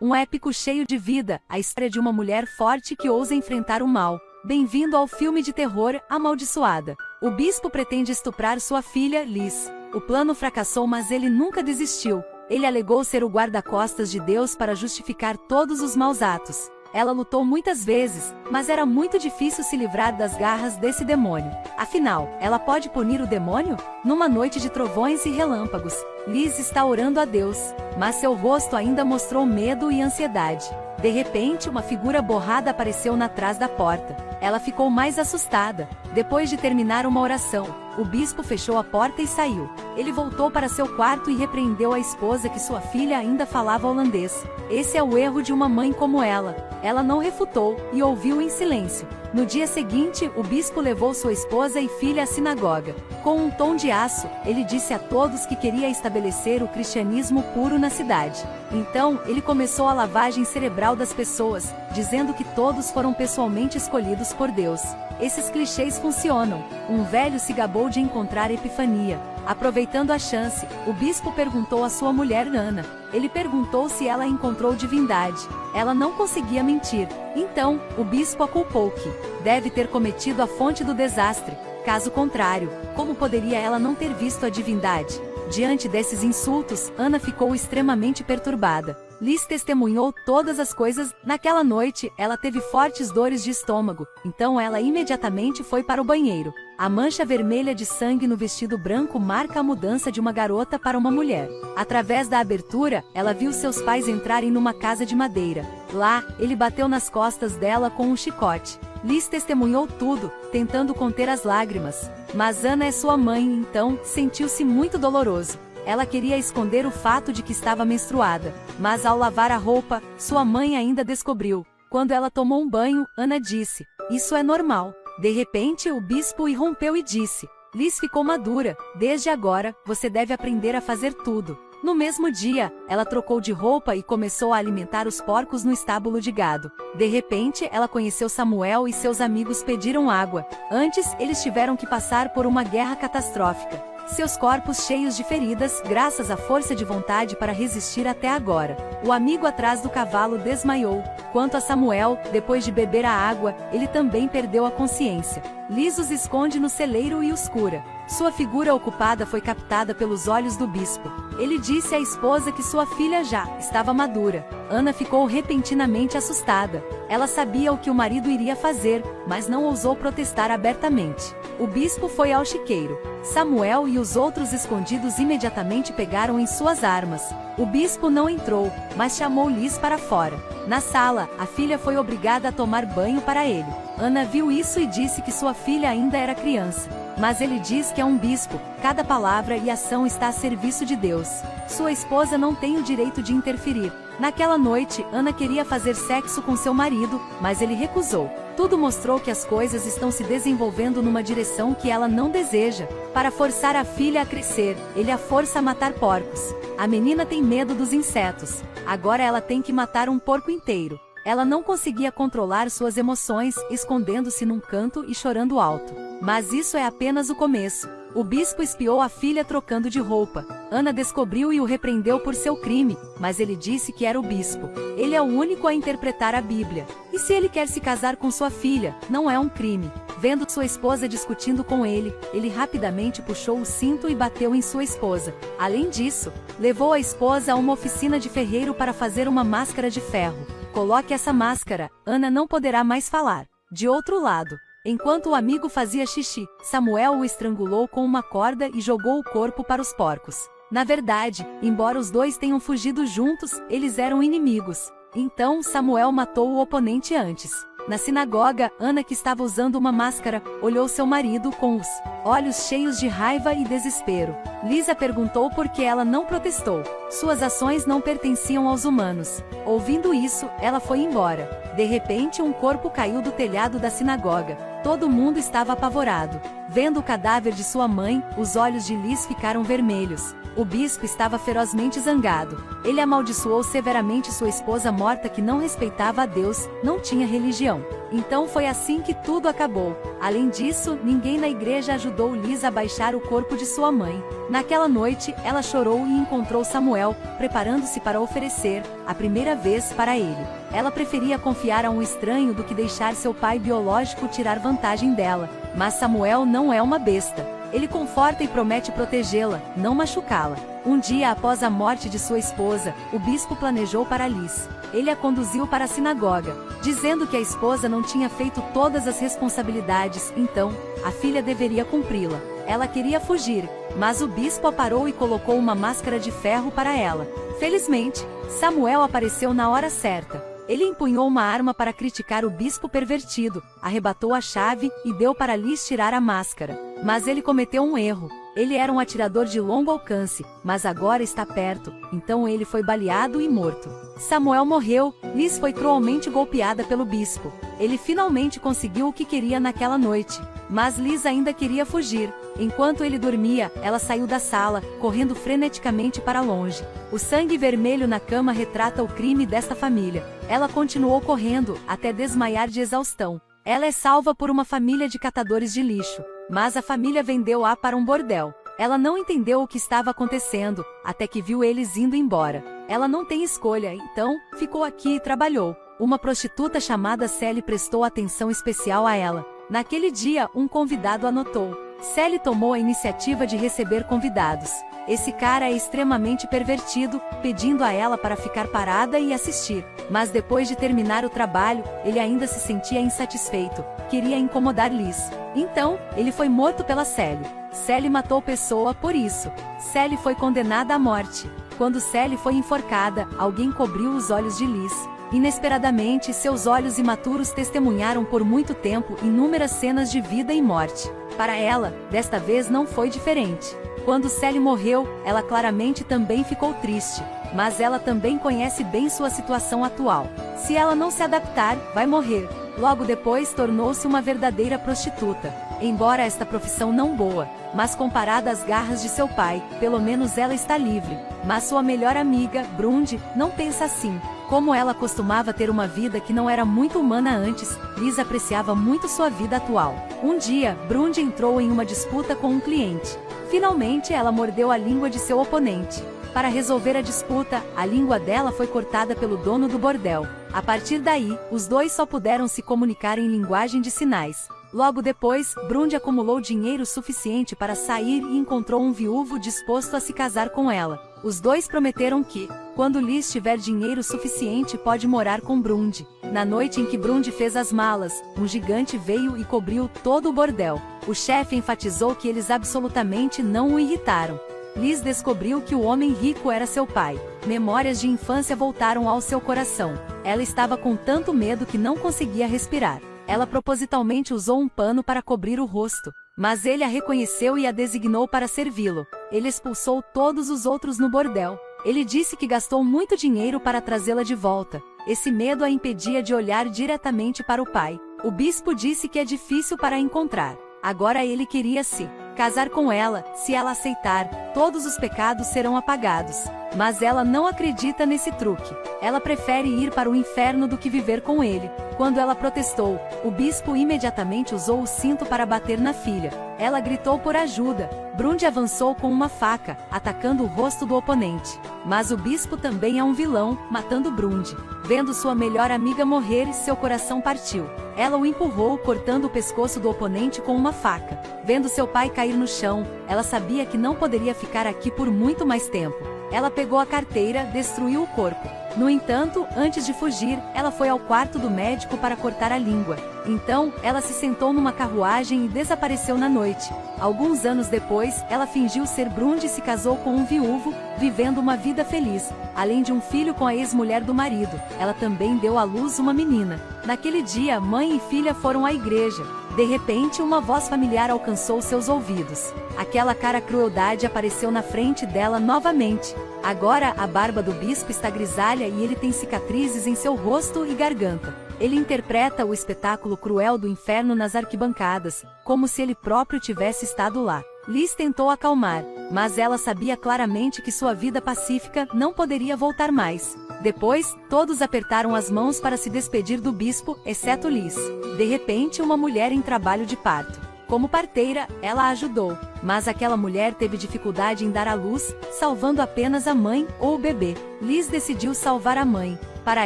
um épico cheio de vida, a história de uma mulher forte que ousa enfrentar o mal. Bem-vindo ao filme de terror Amaldiçoada. O bispo pretende estuprar sua filha, Liz. O plano fracassou, mas ele nunca desistiu. Ele alegou ser o guarda-costas de Deus para justificar todos os maus atos. Ela lutou muitas vezes, mas era muito difícil se livrar das garras desse demônio. Afinal, ela pode punir o demônio? Numa noite de trovões e relâmpagos, Liz está orando a Deus, mas seu rosto ainda mostrou medo e ansiedade. De repente, uma figura borrada apareceu atrás da porta. Ela ficou mais assustada. Depois de terminar uma oração, o bispo fechou a porta e saiu. Ele voltou para seu quarto e repreendeu a esposa que sua filha ainda falava holandês. Esse é o erro de uma mãe como ela. Ela não refutou e ouviu em silêncio. No dia seguinte, o bispo levou sua esposa e filha à sinagoga. Com um tom de aço, ele disse a todos que queria estabelecer o cristianismo puro na cidade. Então, ele começou a lavagem cerebral das pessoas, dizendo que todos foram pessoalmente escolhidos por Deus. Esses clichês funcionam. Um velho se gabou de encontrar Epifania. Aproveitando a chance, o bispo perguntou à sua mulher Ana. Ele perguntou se ela encontrou divindade. Ela não conseguia mentir. Então, o bispo a culpou que deve ter cometido a fonte do desastre. Caso contrário, como poderia ela não ter visto a divindade? Diante desses insultos, Ana ficou extremamente perturbada. Liz testemunhou todas as coisas. Naquela noite, ela teve fortes dores de estômago, então ela imediatamente foi para o banheiro. A mancha vermelha de sangue no vestido branco marca a mudança de uma garota para uma mulher. Através da abertura, ela viu seus pais entrarem numa casa de madeira. Lá, ele bateu nas costas dela com um chicote. Liz testemunhou tudo, tentando conter as lágrimas. Mas Ana é sua mãe, então, sentiu-se muito doloroso. Ela queria esconder o fato de que estava menstruada, mas ao lavar a roupa, sua mãe ainda descobriu. Quando ela tomou um banho, Ana disse: "Isso é normal." De repente, o bispo irrompeu e disse: "Liz ficou madura. Desde agora, você deve aprender a fazer tudo." No mesmo dia, ela trocou de roupa e começou a alimentar os porcos no estábulo de gado. De repente, ela conheceu Samuel e seus amigos pediram água. Antes, eles tiveram que passar por uma guerra catastrófica. Seus corpos cheios de feridas, graças à força de vontade para resistir até agora. O amigo atrás do cavalo desmaiou. Quanto a Samuel, depois de beber a água, ele também perdeu a consciência. Liz os esconde no celeiro e os cura. Sua figura ocupada foi captada pelos olhos do bispo. Ele disse à esposa que sua filha já estava madura. Ana ficou repentinamente assustada. Ela sabia o que o marido iria fazer, mas não ousou protestar abertamente. O bispo foi ao chiqueiro. Samuel e os outros escondidos imediatamente pegaram em suas armas. O bispo não entrou, mas chamou Liz para fora. Na sala, a filha foi obrigada a tomar banho para ele. Ana viu isso e disse que sua filha ainda era criança. Mas ele diz que é um bispo, cada palavra e ação está a serviço de Deus. Sua esposa não tem o direito de interferir. Naquela noite, Ana queria fazer sexo com seu marido, mas ele recusou. Tudo mostrou que as coisas estão se desenvolvendo numa direção que ela não deseja. Para forçar a filha a crescer, ele a força a matar porcos. A menina tem medo dos insetos. Agora ela tem que matar um porco inteiro. Ela não conseguia controlar suas emoções, escondendo-se num canto e chorando alto. Mas isso é apenas o começo. O bispo espiou a filha trocando de roupa. Ana descobriu e o repreendeu por seu crime, mas ele disse que era o bispo. Ele é o único a interpretar a Bíblia. E se ele quer se casar com sua filha, não é um crime. Vendo sua esposa discutindo com ele, ele rapidamente puxou o cinto e bateu em sua esposa. Além disso, levou a esposa a uma oficina de ferreiro para fazer uma máscara de ferro. Coloque essa máscara, Ana não poderá mais falar. De outro lado, enquanto o amigo fazia xixi, Samuel o estrangulou com uma corda e jogou o corpo para os porcos. Na verdade, embora os dois tenham fugido juntos, eles eram inimigos. Então Samuel matou o oponente antes. Na sinagoga, Ana, que estava usando uma máscara, olhou seu marido com os olhos cheios de raiva e desespero. Lisa perguntou por que ela não protestou. Suas ações não pertenciam aos humanos. Ouvindo isso, ela foi embora. De repente, um corpo caiu do telhado da sinagoga. Todo mundo estava apavorado. Vendo o cadáver de sua mãe, os olhos de Liz ficaram vermelhos. O bispo estava ferozmente zangado. Ele amaldiçoou severamente sua esposa morta que não respeitava a Deus, não tinha religião. Então foi assim que tudo acabou. Além disso, ninguém na igreja ajudou Liz a baixar o corpo de sua mãe. Naquela noite, ela chorou e encontrou Samuel, preparando-se para oferecer, a primeira vez, para ele. Ela preferia confiar a um estranho do que deixar seu pai biológico tirar vantagem dela. Mas Samuel não é uma besta. Ele conforta e promete protegê-la, não machucá-la. Um dia após a morte de sua esposa, o bispo planejou para Liz. Ele a conduziu para a sinagoga, dizendo que a esposa não tinha feito todas as responsabilidades, então, a filha deveria cumpri-la. Ela queria fugir, mas o bispo a parou e colocou uma máscara de ferro para ela. Felizmente, Samuel apareceu na hora certa. Ele empunhou uma arma para criticar o bispo pervertido, arrebatou a chave e deu para Liz tirar a máscara. Mas ele cometeu um erro. Ele era um atirador de longo alcance, mas agora está perto, então ele foi baleado e morto. Samuel morreu, Liz foi cruelmente golpeada pelo bispo. Ele finalmente conseguiu o que queria naquela noite. Mas Liz ainda queria fugir. Enquanto ele dormia, ela saiu da sala, correndo freneticamente para longe. O sangue vermelho na cama retrata o crime desta família. Ela continuou correndo, até desmaiar de exaustão. Ela é salva por uma família de catadores de lixo. Mas a família vendeu-a para um bordel. Ela não entendeu o que estava acontecendo, até que viu eles indo embora. Ela não tem escolha, então, ficou aqui e trabalhou. Uma prostituta chamada Sally prestou atenção especial a ela. Naquele dia, um convidado a notou. Sally tomou a iniciativa de receber convidados. Esse cara é extremamente pervertido, pedindo a ela para ficar parada e assistir. Mas depois de terminar o trabalho, ele ainda se sentia insatisfeito. Queria incomodar Liz. Então, ele foi morto pela Sally. Sally matou pessoa por isso. Sally foi condenada à morte. Quando Sally foi enforcada, alguém cobriu os olhos de Liz. Inesperadamente, seus olhos imaturos testemunharam por muito tempo inúmeras cenas de vida e morte. Para ela, desta vez não foi diferente. Quando Sally morreu, ela claramente também ficou triste. Mas ela também conhece bem sua situação atual. Se ela não se adaptar, vai morrer. Logo depois tornou-se uma verdadeira prostituta. Embora esta profissão não boa, mas comparada às garras de seu pai, pelo menos ela está livre. Mas sua melhor amiga, Brundy, não pensa assim. Como ela costumava ter uma vida que não era muito humana antes, Liz apreciava muito sua vida atual. Um dia, Brundy entrou em uma disputa com um cliente. Finalmente, ela mordeu a língua de seu oponente. Para resolver a disputa, a língua dela foi cortada pelo dono do bordel. A partir daí, os dois só puderam se comunicar em linguagem de sinais. Logo depois, Brundy acumulou dinheiro suficiente para sair e encontrou um viúvo disposto a se casar com ela. Os dois prometeram que, quando Liz tiver dinheiro suficiente, pode morar com Brundy. Na noite em que Brundy fez as malas, um gigante veio e cobriu todo o bordel. O chefe enfatizou que eles absolutamente não o irritaram. Liz descobriu que o homem rico era seu pai. Memórias de infância voltaram ao seu coração. Ela estava com tanto medo que não conseguia respirar. Ela propositalmente usou um pano para cobrir o rosto. Mas ele a reconheceu e a designou para servi-lo. Ele expulsou todos os outros no bordel. Ele disse que gastou muito dinheiro para trazê-la de volta. Esse medo a impedia de olhar diretamente para o pai. O bispo disse que é difícil para encontrar. Agora ele queria se casar com ela. Se ela aceitar, todos os pecados serão apagados. Mas ela não acredita nesse truque. Ela prefere ir para o inferno do que viver com ele. Quando ela protestou, o bispo imediatamente usou o cinto para bater na filha. Ela gritou por ajuda. Brundy avançou com uma faca, atacando o rosto do oponente. Mas o bispo também é um vilão, matando Brundy. Vendo sua melhor amiga morrer, seu coração partiu. Ela o empurrou, cortando o pescoço do oponente com uma faca. Vendo seu pai cair no chão, ela sabia que não poderia ficar aqui por muito mais tempo. Ela pegou a carteira, destruiu o corpo. No entanto, antes de fugir, ela foi ao quarto do médico para cortar a língua. Então, ela se sentou numa carruagem e desapareceu na noite. Alguns anos depois, ela fingiu ser Brundy e se casou com um viúvo, vivendo uma vida feliz. Além de um filho com a ex-mulher do marido, ela também deu à luz uma menina. Naquele dia, mãe e filha foram à igreja. De repente, uma voz familiar alcançou seus ouvidos. Aquela cara crueldade apareceu na frente dela novamente. Agora, a barba do bispo está grisalha e ele tem cicatrizes em seu rosto e garganta. Ele interpreta o espetáculo cruel do inferno nas arquibancadas, como se ele próprio tivesse estado lá. Liz tentou acalmar, mas ela sabia claramente que sua vida pacífica não poderia voltar mais. Depois, todos apertaram as mãos para se despedir do bispo, exceto Liz. De repente, uma mulher em trabalho de parto. Como parteira, ela a ajudou, mas aquela mulher teve dificuldade em dar à luz, salvando apenas a mãe ou o bebê. Liz decidiu salvar a mãe. Para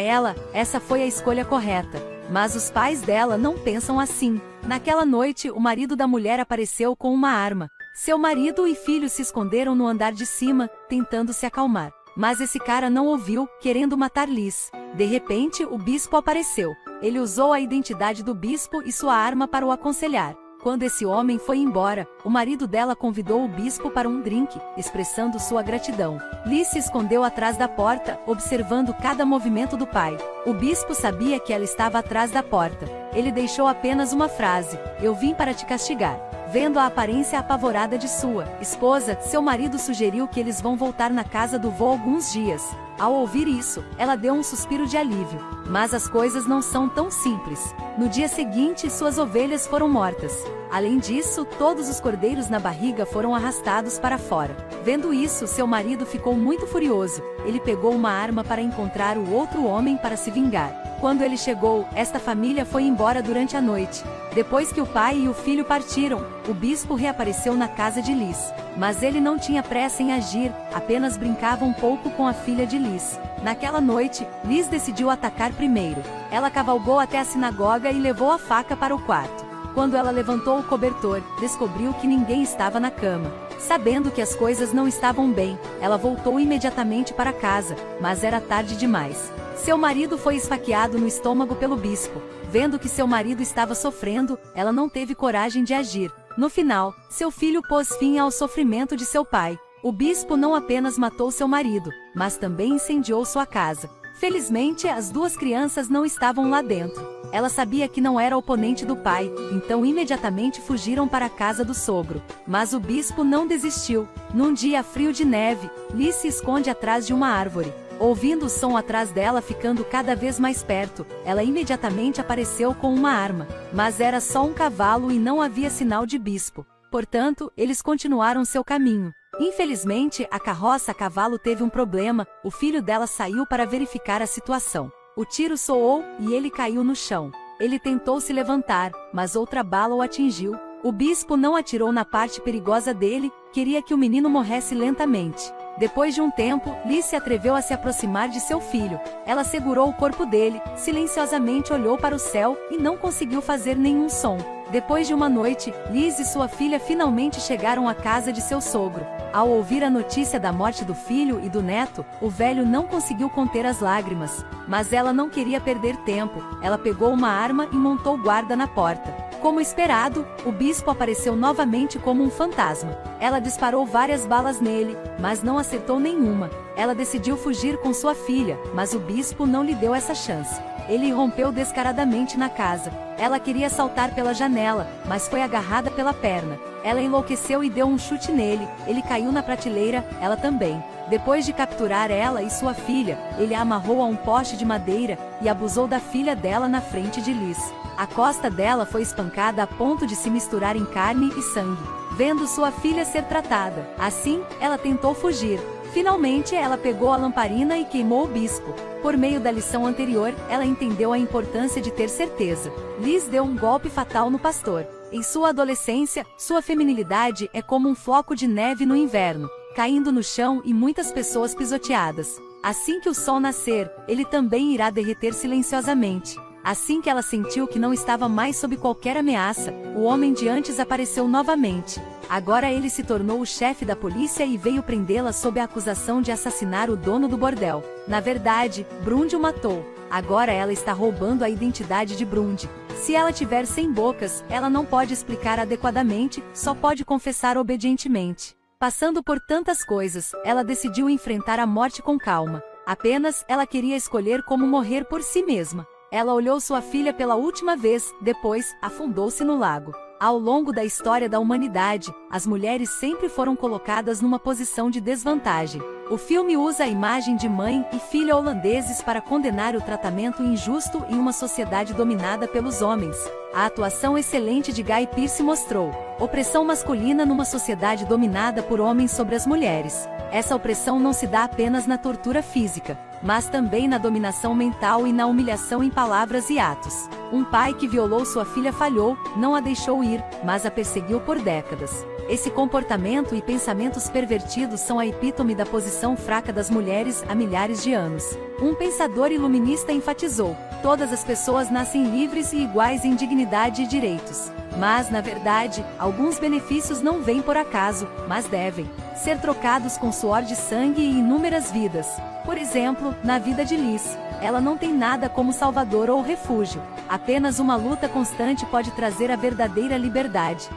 ela, essa foi a escolha correta. Mas os pais dela não pensam assim. Naquela noite, o marido da mulher apareceu com uma arma. Seu marido e filho se esconderam no andar de cima, tentando se acalmar. Mas esse cara não ouviu, querendo matar Liz. De repente, o bispo apareceu. Ele usou a identidade do bispo e sua arma para o aconselhar. Quando esse homem foi embora, o marido dela convidou o bispo para um drink, expressando sua gratidão. Liz se escondeu atrás da porta, observando cada movimento do pai. O bispo sabia que ela estava atrás da porta. Ele deixou apenas uma frase: "Eu vim para te castigar." Vendo a aparência apavorada de sua esposa, seu marido sugeriu que eles vão voltar na casa do vô alguns dias. Ao ouvir isso, ela deu um suspiro de alívio. Mas as coisas não são tão simples. No dia seguinte, suas ovelhas foram mortas. Além disso, todos os cordeiros na barriga foram arrastados para fora. Vendo isso, seu marido ficou muito furioso. Ele pegou uma arma para encontrar o outro homem para se vingar. Quando ele chegou, esta família foi embora durante a noite. Depois que o pai e o filho partiram, o bispo reapareceu na casa de Liz. Mas ele não tinha pressa em agir, apenas brincava um pouco com a filha de Liz. Naquela noite, Liz decidiu atacar primeiro. Ela cavalgou até a sinagoga e levou a faca para o quarto. Quando ela levantou o cobertor, descobriu que ninguém estava na cama. Sabendo que as coisas não estavam bem, ela voltou imediatamente para casa, mas era tarde demais. Seu marido foi esfaqueado no estômago pelo bispo. Vendo que seu marido estava sofrendo, ela não teve coragem de agir. No final, seu filho pôs fim ao sofrimento de seu pai. O bispo não apenas matou seu marido, mas também incendiou sua casa. Felizmente, as duas crianças não estavam lá dentro. Ela sabia que não era oponente do pai, então imediatamente fugiram para a casa do sogro. Mas o bispo não desistiu. Num dia frio de neve, Liz se esconde atrás de uma árvore. Ouvindo o som atrás dela ficando cada vez mais perto, ela imediatamente apareceu com uma arma. Mas era só um cavalo e não havia sinal de bispo. Portanto, eles continuaram seu caminho. Infelizmente, a carroça a cavalo teve um problema, o filho dela saiu para verificar a situação. O tiro soou, e ele caiu no chão. Ele tentou se levantar, mas outra bala o atingiu. O bispo não atirou na parte perigosa dele, queria que o menino morresse lentamente. Depois de um tempo, Liz se atreveu a se aproximar de seu filho. Ela segurou o corpo dele, silenciosamente olhou para o céu, e não conseguiu fazer nenhum som. Depois de uma noite, Liz e sua filha finalmente chegaram à casa de seu sogro. Ao ouvir a notícia da morte do filho e do neto, o velho não conseguiu conter as lágrimas. Mas ela não queria perder tempo. Ela pegou uma arma e montou guarda na porta. Como esperado, o bispo apareceu novamente como um fantasma. Ela disparou várias balas nele, mas não acertou nenhuma. Ela decidiu fugir com sua filha, mas o bispo não lhe deu essa chance. Ele irrompeu descaradamente na casa. Ela queria saltar pela janela, mas foi agarrada pela perna. Ela enlouqueceu e deu um chute nele. Ele caiu na prateleira, ela também. Depois de capturar ela e sua filha, ele a amarrou a um poste de madeira e abusou da filha dela na frente de Liz. A costa dela foi espancada a ponto de se misturar em carne e sangue. Vendo sua filha ser tratada assim, ela tentou fugir. Finalmente, ela pegou a lamparina e queimou o bispo. Por meio da lição anterior, ela entendeu a importância de ter certeza. Liz deu um golpe fatal no pastor. Em sua adolescência, sua feminilidade é como um floco de neve no inverno, caindo no chão e muitas pessoas pisoteadas. Assim que o sol nascer, ele também irá derreter silenciosamente. Assim que ela sentiu que não estava mais sob qualquer ameaça, o homem de antes apareceu novamente. Agora ele se tornou o chefe da polícia e veio prendê-la sob a acusação de assassinar o dono do bordel. Na verdade, Brund o matou. Agora ela está roubando a identidade de Brund. Se ela tiver 100 bocas, ela não pode explicar adequadamente, só pode confessar obedientemente. Passando por tantas coisas, ela decidiu enfrentar a morte com calma. Apenas, ela queria escolher como morrer por si mesma. Ela olhou sua filha pela última vez, depois, afundou-se no lago. Ao longo da história da humanidade, as mulheres sempre foram colocadas numa posição de desvantagem. O filme usa a imagem de mãe e filha holandeses para condenar o tratamento injusto em uma sociedade dominada pelos homens. A atuação excelente de Guy Pearce mostrou opressão masculina numa sociedade dominada por homens sobre as mulheres. Essa opressão não se dá apenas na tortura física, mas também na dominação mental e na humilhação em palavras e atos. Um pai que violou sua filha falhou, não a deixou ir, mas a perseguiu por décadas. Esse comportamento e pensamentos pervertidos são a epítome da posição fraca das mulheres há milhares de anos. Um pensador iluminista enfatizou: todas as pessoas nascem livres e iguais em dignidade e direitos. Mas, na verdade, alguns benefícios não vêm por acaso, mas devem ser trocados com suor de sangue e inúmeras vidas. Por exemplo, na vida de Liz, ela não tem nada como salvador ou refúgio. Apenas uma luta constante pode trazer a verdadeira liberdade.